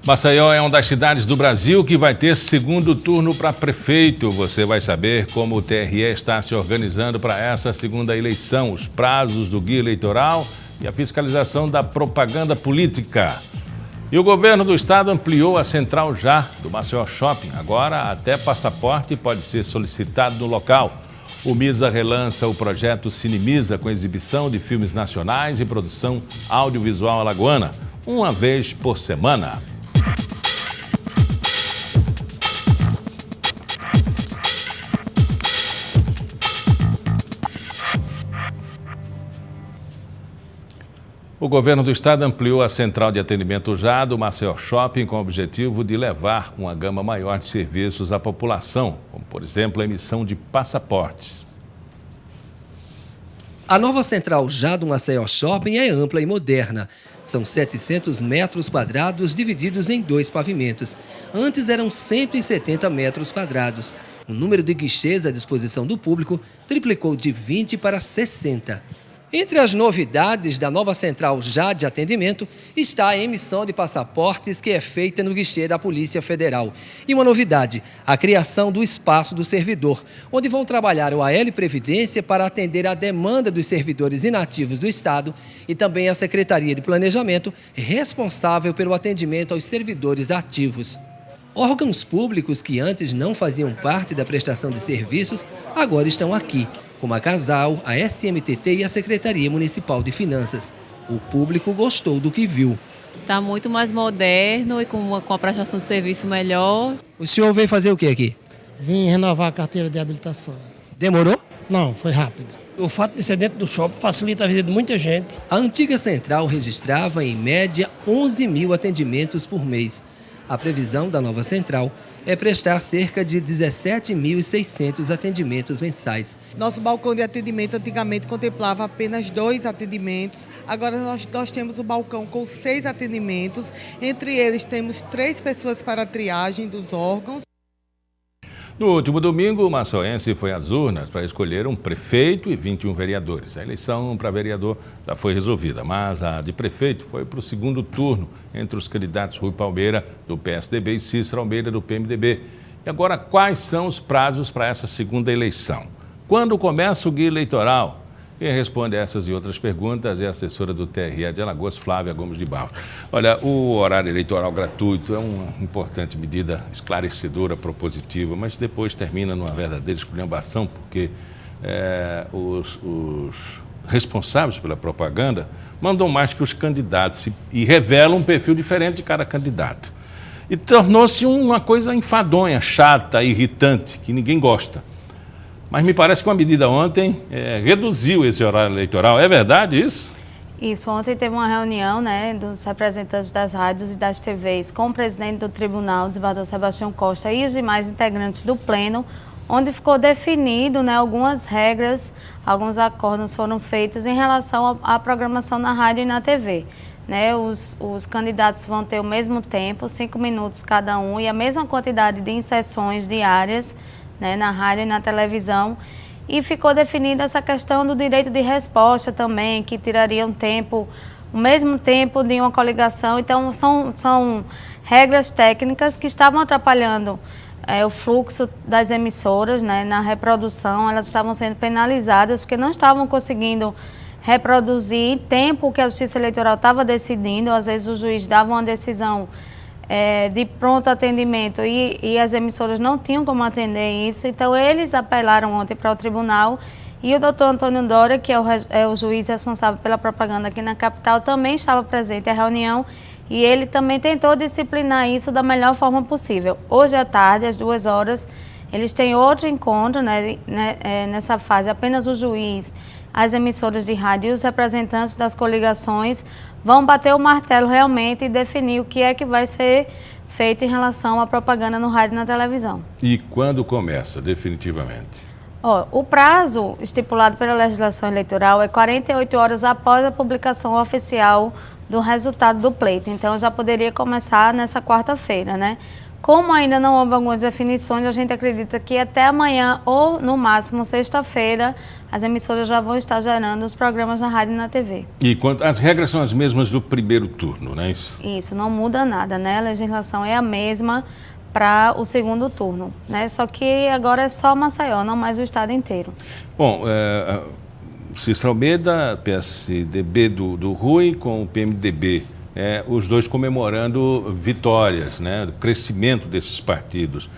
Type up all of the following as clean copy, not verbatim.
Maceió é uma das cidades do Brasil que vai ter segundo turno para prefeito. Você vai saber como o TRE está se organizando para essa segunda eleição, os prazos do guia eleitoral e a fiscalização da propaganda política. E o governo do estado ampliou a central já do Maceió Shopping. Agora até passaporte pode ser solicitado no local. O MISA relança o projeto Cinemisa com exibição de filmes nacionais e produção audiovisual alagoana, uma vez por semana. O governo do estado ampliou a central de atendimento já do Maceió Shopping com o objetivo de levar uma gama maior de serviços à população, como, por exemplo, a emissão de passaportes. A nova central já do Maceió Shopping é ampla e moderna. São 700 metros quadrados divididos em 2 pavimentos. Antes eram 170 metros quadrados. O número de guichês à disposição do público triplicou de 20 para 60. Entre as novidades da nova central já de atendimento está a emissão de passaportes que é feita no guichê da Polícia Federal. E uma novidade, a criação do espaço do servidor, onde vão trabalhar o AL Previdência para atender a demanda dos servidores inativos do Estado e também a Secretaria de Planejamento, responsável pelo atendimento aos servidores ativos. Órgãos públicos que antes não faziam parte da prestação de serviços, agora estão aqui, como a Casal, a SMTT e a Secretaria Municipal de Finanças. O público gostou do que viu. Está muito mais moderno e com a prestação de serviço melhor. O senhor veio fazer o que aqui? Vim renovar a carteira de habilitação. Demorou? Não, foi rápido. O fato de ser dentro do shopping facilita a vida de muita gente. A antiga central registrava, em média, 11 mil atendimentos por mês. A previsão da nova central é prestar cerca de 17.600 atendimentos mensais. Nosso balcão de atendimento antigamente contemplava apenas 2 atendimentos. Agora nós temos o balcão com 6 atendimentos. Entre eles temos 3 pessoas para a triagem dos órgãos. No último domingo, o maçoense foi às urnas para escolher um prefeito e 21 vereadores. A eleição para vereador já foi resolvida, mas a de prefeito foi para o segundo turno entre os candidatos Rui Palmeira, do PSDB, e Cícero Almeida, do PMDB. E agora, quais são os prazos para essa segunda eleição? Quando começa o guia eleitoral? Quem responde a essas e outras perguntas é a assessora do TRE de Alagoas, Flávia Gomes de Barros. Olha, o horário eleitoral gratuito é uma importante medida esclarecedora, propositiva, mas depois termina numa verdadeira esculhambação, porque os responsáveis pela propaganda mandam mais que os candidatos e revelam um perfil diferente de cada candidato. E tornou-se uma coisa enfadonha, chata, irritante, que ninguém gosta. Mas me parece que uma medida ontem reduziu esse horário eleitoral. É verdade isso? Isso. Ontem teve uma reunião, dos representantes das rádios e das TVs com o presidente do tribunal, o desembargador Sebastião Costa, e os demais integrantes do pleno, onde ficou definido, algumas regras, alguns acordos foram feitos em relação à programação na rádio e na TV. Os candidatos vão ter o mesmo tempo, 5 minutos cada um, e a mesma quantidade de inserções diárias, na rádio e na televisão, e ficou definida essa questão do direito de resposta também, que tiraria o mesmo tempo de uma coligação. Então, são regras técnicas que estavam atrapalhando o fluxo das emissoras, na reprodução. Elas estavam sendo penalizadas porque não estavam conseguindo reproduzir em tempo que a Justiça Eleitoral estava decidindo. Às vezes o juiz dava uma decisão de pronto atendimento e as emissoras não tinham como atender isso, então eles apelaram ontem para o tribunal e o doutor Antônio Dória, que é o juiz responsável pela propaganda aqui na capital, também estava presente à reunião e ele também tentou disciplinar isso da melhor forma possível. Hoje à tarde, às 2 horas, eles têm outro encontro, nessa fase apenas o juiz, as emissoras de rádio e os representantes das coligações vão bater o martelo realmente e definir o que é que vai ser feito em relação à propaganda no rádio e na televisão. E quando começa, definitivamente? O prazo estipulado pela legislação eleitoral é 48 horas após a publicação oficial do resultado do pleito. Então, já poderia começar nessa quarta-feira, Como ainda não houve algumas definições, a gente acredita que até amanhã ou, no máximo, sexta-feira, as emissoras já vão estar gerando os programas na rádio e na TV. E as regras são as mesmas do primeiro turno, não é isso? Isso, não muda nada, né? A legislação é a mesma para o segundo turno, né? Só que agora é só Maceió, não mais o estado inteiro. Bom, Cícero Almeida, PSDB do Rui com o PMDB, os dois comemorando vitórias, né, do crescimento desses partidos.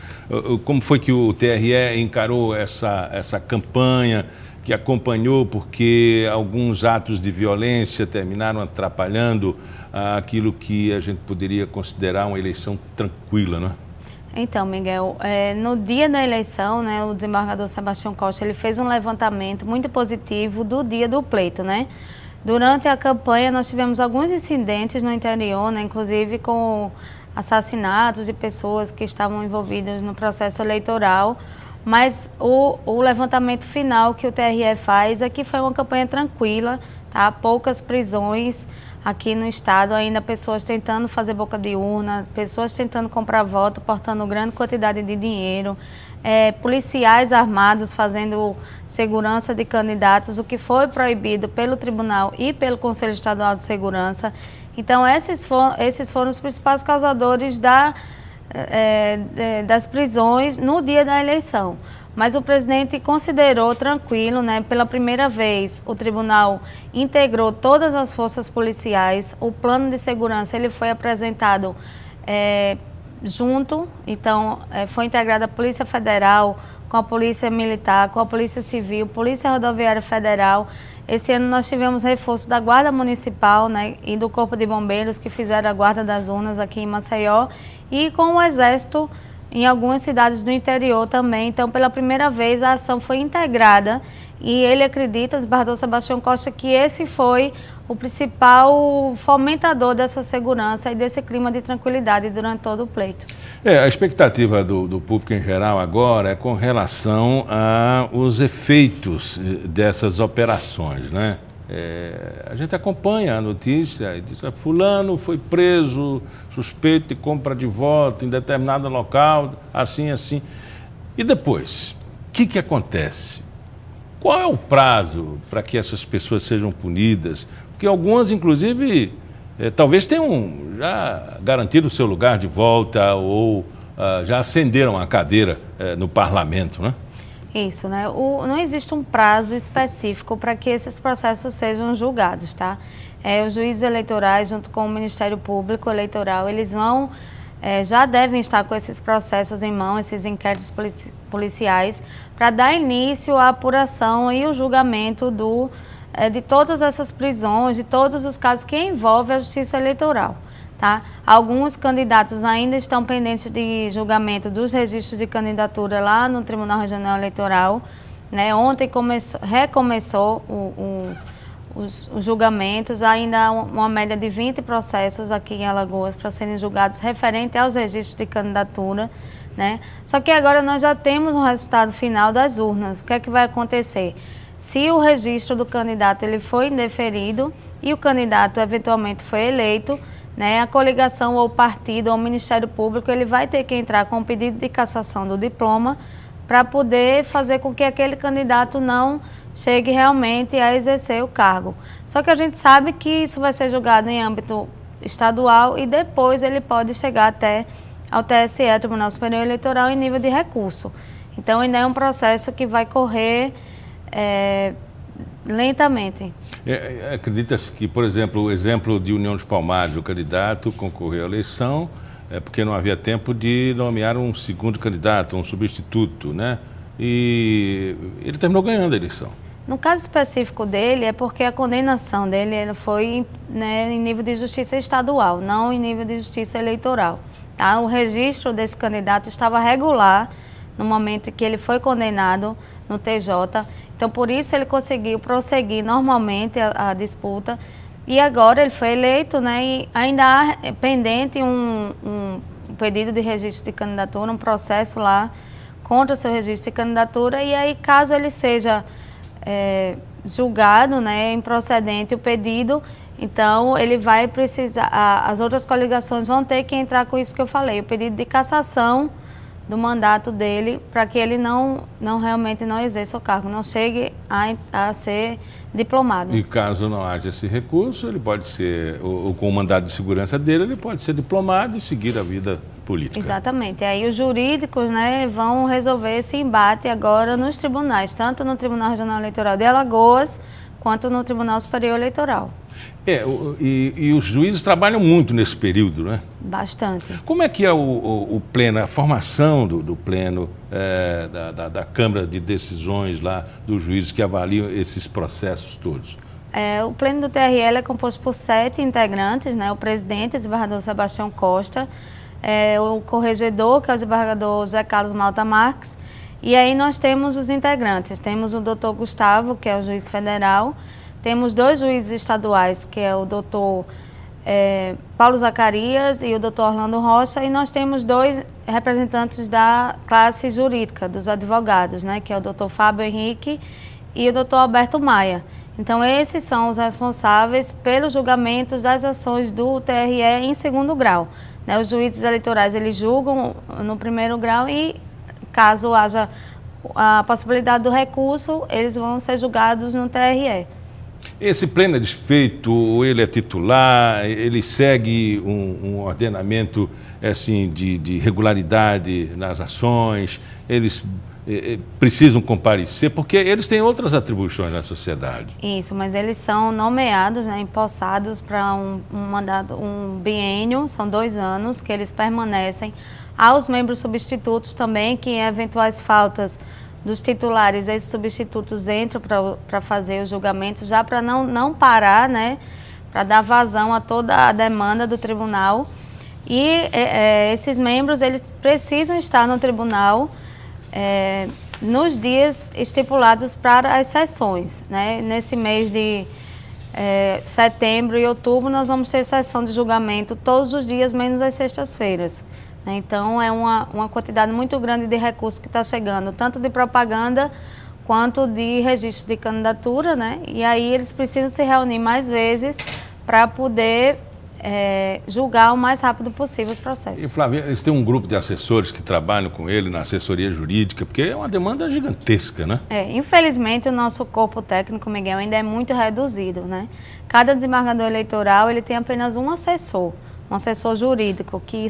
Como foi que o TRE encarou essa campanha que acompanhou, porque alguns atos de violência terminaram atrapalhando aquilo que a gente poderia considerar uma eleição tranquila, não é? Então, Miguel, no dia da eleição, né, o desembargador Sebastião Costa ele fez um levantamento muito positivo do dia do pleito, né? Durante a campanha, nós tivemos alguns incidentes no interior, né, inclusive com assassinatos de pessoas que estavam envolvidas no processo eleitoral, mas o levantamento final que o TRE faz é que foi uma campanha tranquila, tá? Poucas prisões aqui no estado, ainda pessoas tentando fazer boca de urna, pessoas tentando comprar voto, portando grande quantidade de dinheiro, policiais armados fazendo segurança de candidatos, o que foi proibido pelo Tribunal e pelo Conselho Estadual de Segurança. Então, esses foram os principais causadores das prisões no dia da eleição. Mas o presidente considerou tranquilo, né? Pela primeira vez, o tribunal integrou todas as forças policiais. O plano de segurança ele foi apresentado junto, então foi integrada a Polícia Federal com a Polícia Militar, com a Polícia Civil, Polícia Rodoviária Federal. Esse ano nós tivemos reforço da Guarda Municipal, né, e do Corpo de Bombeiros que fizeram a guarda das urnas aqui em Maceió e com o Exército em algumas cidades do interior também. Então, pela primeira vez, a ação foi integrada e ele acredita, o desembargador Sebastião Costa, que esse foi o principal fomentador dessa segurança e desse clima de tranquilidade durante todo o pleito. A expectativa do público em geral agora é com relação aos efeitos dessas operações, né? A gente acompanha a notícia e diz que fulano foi preso, suspeito de compra de voto em determinado local, assim. E depois, o que acontece? Qual é o prazo para que essas pessoas sejam punidas? Porque algumas, inclusive, talvez tenham já garantido o seu lugar de volta ou já ascenderam a cadeira no parlamento, né? Isso, né? Não existe um prazo específico para que esses processos sejam julgados, tá? Os juízes eleitorais, junto com o Ministério Público Eleitoral, eles já devem estar com esses processos em mão, esses inquéritos policiais, para dar início à apuração e o julgamento de todas essas prisões, de todos os casos que envolvem a Justiça Eleitoral. Tá? Alguns candidatos ainda estão pendentes de julgamento dos registros de candidatura lá no Tribunal Regional Eleitoral, né? Ontem recomeçou os julgamentos, ainda há uma média de 20 processos aqui em Alagoas para serem julgados referente aos registros de candidatura, né? Só que agora nós já temos o resultado final das urnas. O que é que vai acontecer? Se o registro do candidato ele foi indeferido e o candidato eventualmente foi eleito, né, a coligação ou o partido ou o Ministério Público ele vai ter que entrar com um pedido de cassação do diploma para poder fazer com que aquele candidato não chegue realmente a exercer o cargo. Só que a gente sabe que isso vai ser julgado em âmbito estadual e depois ele pode chegar até ao TSE, Tribunal Superior Eleitoral, em nível de recurso. Então ainda é um processo que vai correr lentamente. Acredita-se que, por exemplo, o exemplo de União dos Palmares, o candidato concorreu à eleição porque não havia tempo de nomear um segundo candidato, um substituto, né? E ele terminou ganhando a eleição. No caso específico dele, é porque a condenação dele foi, né, em nível de justiça estadual, não em nível de justiça eleitoral. Tá? O registro desse candidato estava regular no momento em que ele foi condenado no TJ. Então, por isso ele conseguiu prosseguir normalmente a disputa. E agora ele foi eleito, né, e ainda há pendente um pedido de registro de candidatura, um processo lá contra o seu registro de candidatura. E aí, caso ele seja julgado, né, improcedente o pedido, Então, ele vai precisar, as outras coligações vão ter que entrar com isso que eu falei, o pedido de cassação do mandato dele, para que ele realmente não exerça o cargo, não chegue a ser diplomado. E caso não haja esse recurso, ele pode ser, ou com o mandado de segurança dele, ele pode ser diplomado e seguir a vida política. Exatamente. E aí os jurídicos, né, vão resolver esse embate agora nos tribunais, tanto no Tribunal Regional Eleitoral de Alagoas, quanto no Tribunal Superior Eleitoral. E os juízes trabalham muito nesse período, né? Bastante. Como é que é o pleno, a formação do pleno da Câmara de Decisões lá, dos juízes que avaliam esses processos todos? O pleno do TRL é composto por 7 integrantes, né? O presidente, o desembargador Sebastião Costa, o corregedor, que é o desembargador José Carlos Malta Marques, e aí nós temos os integrantes, temos o doutor Gustavo, que é o juiz federal, temos 2 juízes estaduais, que é o doutor Paulo Zacarias e o doutor Orlando Rocha, e nós temos 2 representantes da classe jurídica, dos advogados, né, que é o doutor Fábio Henrique e o doutor Alberto Maia. Então, esses são os responsáveis pelos julgamentos das ações do TRE em 2º grau. Né, os juízes eleitorais, eles julgam no 1º grau e, caso haja a possibilidade do recurso, eles vão ser julgados no TRE. Esse pleno é desfeito, ele é titular, ele segue um ordenamento assim, de regularidade nas ações, eles precisam comparecer, porque eles têm outras atribuições na sociedade. Isso, mas eles são nomeados, né, empossados para um mandato, um biênio, são 2 anos que eles permanecem. Há os membros substitutos também, que em eventuais faltas dos titulares, esses substitutos entram para fazer os julgamentos, já para não parar, né, para dar vazão a toda a demanda do tribunal. E esses membros, eles precisam estar no tribunal nos dias estipulados para as sessões. Né? Nesse mês de setembro e outubro, nós vamos ter sessão de julgamento todos os dias, menos as sextas-feiras. Então, é uma quantidade muito grande de recursos que está chegando, tanto de propaganda quanto de registro de candidatura, né? E aí eles precisam se reunir mais vezes para poder julgar o mais rápido possível os processos. E, Flávia, eles têm um grupo de assessores que trabalham com ele na assessoria jurídica, porque é uma demanda gigantesca, né? Infelizmente, o nosso corpo técnico, Miguel, ainda é muito reduzido, né? Cada desembargador eleitoral, ele tem apenas um assessor jurídico, que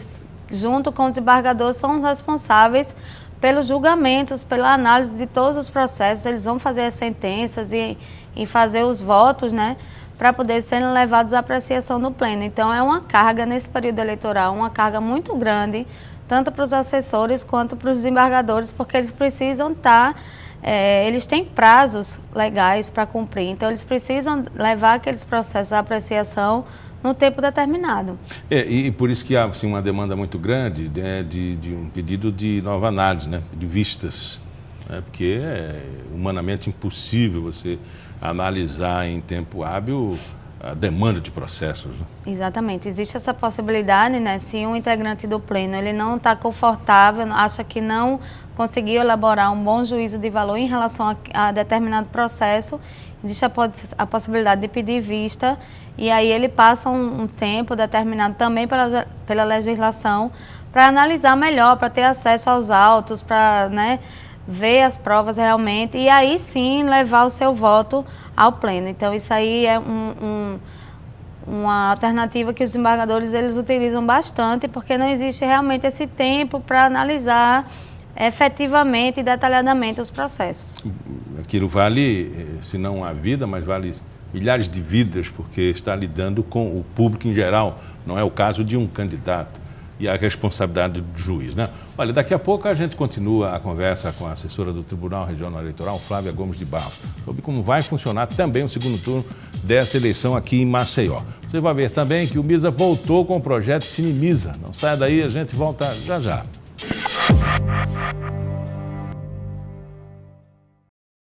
junto com o desembargador, são os responsáveis pelos julgamentos, pela análise de todos os processos. Eles vão fazer as sentenças e fazer os votos, né, para poder serem levados à apreciação do pleno. Então, é uma carga nesse período eleitoral, uma carga muito grande, tanto para os assessores quanto para os desembargadores, porque eles precisam estar, eles têm prazos legais para cumprir. Então, eles precisam levar aqueles processos à apreciação no tempo determinado. E por isso que há assim, uma demanda muito grande de um pedido de nova análise, né, de vistas, né, porque é humanamente impossível você analisar em tempo hábil a demanda de processos. Né? Exatamente. Existe essa possibilidade, né, se um integrante do pleno ele não está confortável, acha que não conseguiu elaborar um bom juízo de valor em relação a determinado processo, existe a possibilidade de pedir vista, e aí ele passa um tempo determinado também pela legislação para analisar melhor, para ter acesso aos autos, para, né, ver as provas realmente e aí sim levar o seu voto ao pleno. Então isso aí é uma alternativa que os desembargadores eles utilizam bastante, porque não existe realmente esse tempo para analisar efetivamente e detalhadamente os processos. Aquilo vale, se não a vida, mas vale milhares de vidas, porque está lidando com o público em geral, não é o caso de um candidato e a responsabilidade do juiz, né? Olha, daqui a pouco a gente continua a conversa com a assessora do Tribunal Regional Eleitoral, Flávia Gomes de Barros, sobre como vai funcionar também o segundo turno dessa eleição aqui em Maceió. Você vai ver também que o MISA voltou com o projeto Cine Misa. Não saia daí, a gente volta já já.